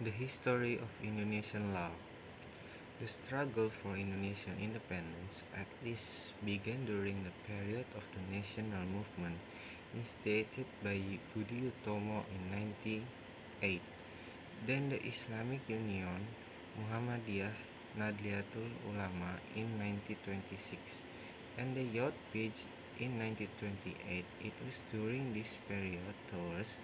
The history of Indonesian law. The struggle for Indonesian independence at least began during the period of the national movement instigated by Budi Utomo in 1908. Then the Islamic Union, Muhammadiyah Nahdlatul Ulama in 1926, and the Youth Page in 1928. It was during this period towards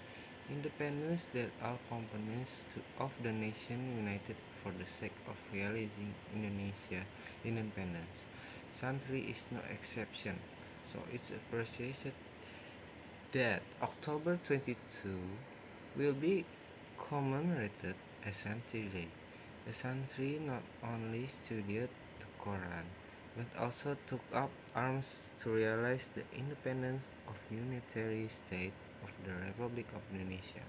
independence that all components of the nation united for the sake of realizing Indonesia independence. Santri is no exception, so it's appreciated that October 22 will be commemorated as Santri Day. The Santri not only studied the Quran but also took up arms to realize the independence of unitary state of the Republic of Indonesia.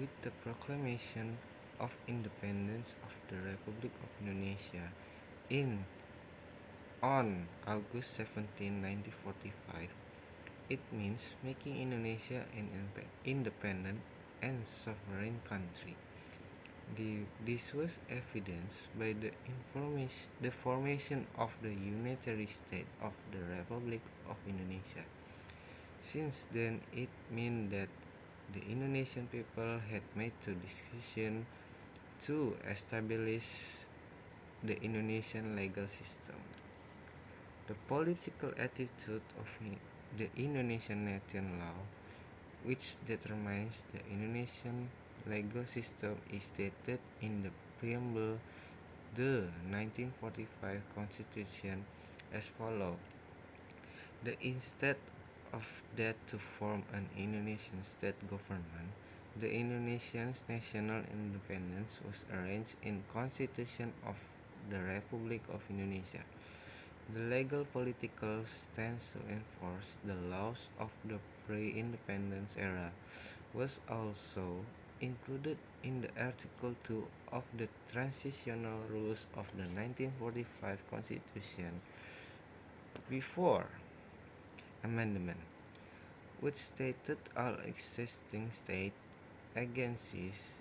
With the proclamation of independence of the Republic of Indonesia in on August 17, 1945, it means making Indonesia an independent and sovereign country. This was evidenced by the formation of the unitary state of the Republic of Indonesia. Since then, it meant that the Indonesian people had made the decision to establish the Indonesian legal system. The political attitude of the Indonesian nation law, which determines the Indonesian legal system, is stated in the preamble the 1945 Constitution as follows. Instead of that to form an Indonesian state government, the Indonesian national independence was arranged in Constitution of the Republic of Indonesia. The legal political stance to enforce the laws of the pre-independence era was also included in the Article 2 of the Transitional Rules of the 1945 Constitution before amendment, which stated all existing state agencies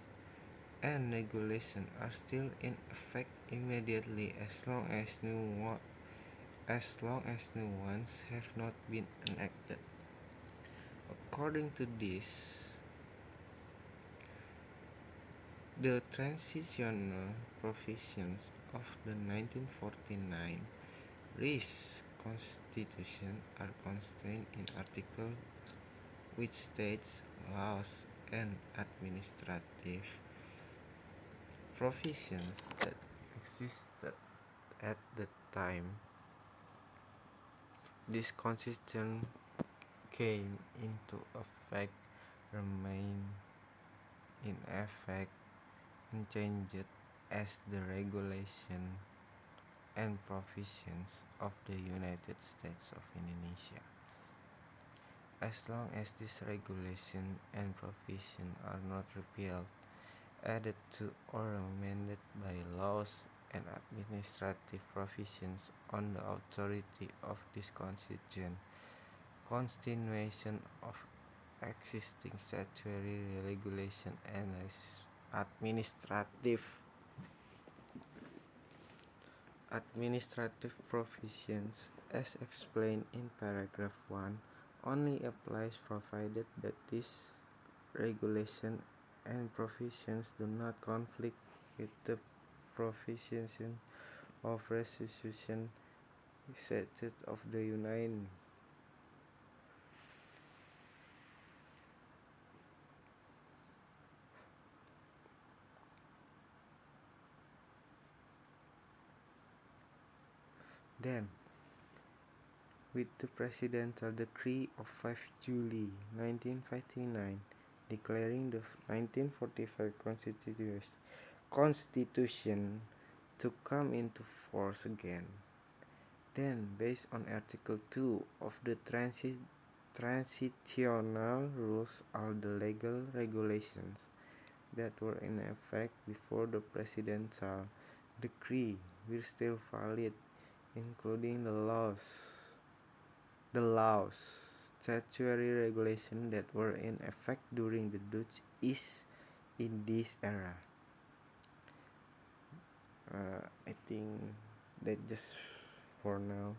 and regulations are still in effect immediately as long as new ones have not been enacted. According to this, the transitional provisions of the 1949 RIS Constitution are contained in Article which states laws and administrative provisions that existed at the time this constitution came into effect remain in effect unchanged as the regulation and provisions of the United States of Indonesia. As long as these regulations and provisions are not repealed, added to or amended by laws and administrative provisions on the authority of this constitution, continuation of existing statutory regulation and administrative provisions as explained in paragraph 1 only applies provided that these regulations and provisions do not conflict with the provisions of resolution statute of the Union. Then, with the presidential decree of 5 July 1959 declaring the 1945 Constitution to come into force again, then based on Article 2 of the Transitional Rules, all the legal regulations that were in effect before the presidential decree were still valid, including the statutory regulations that were in effect during the Dutch East in this era. I think that just for now.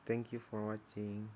Thank you for watching.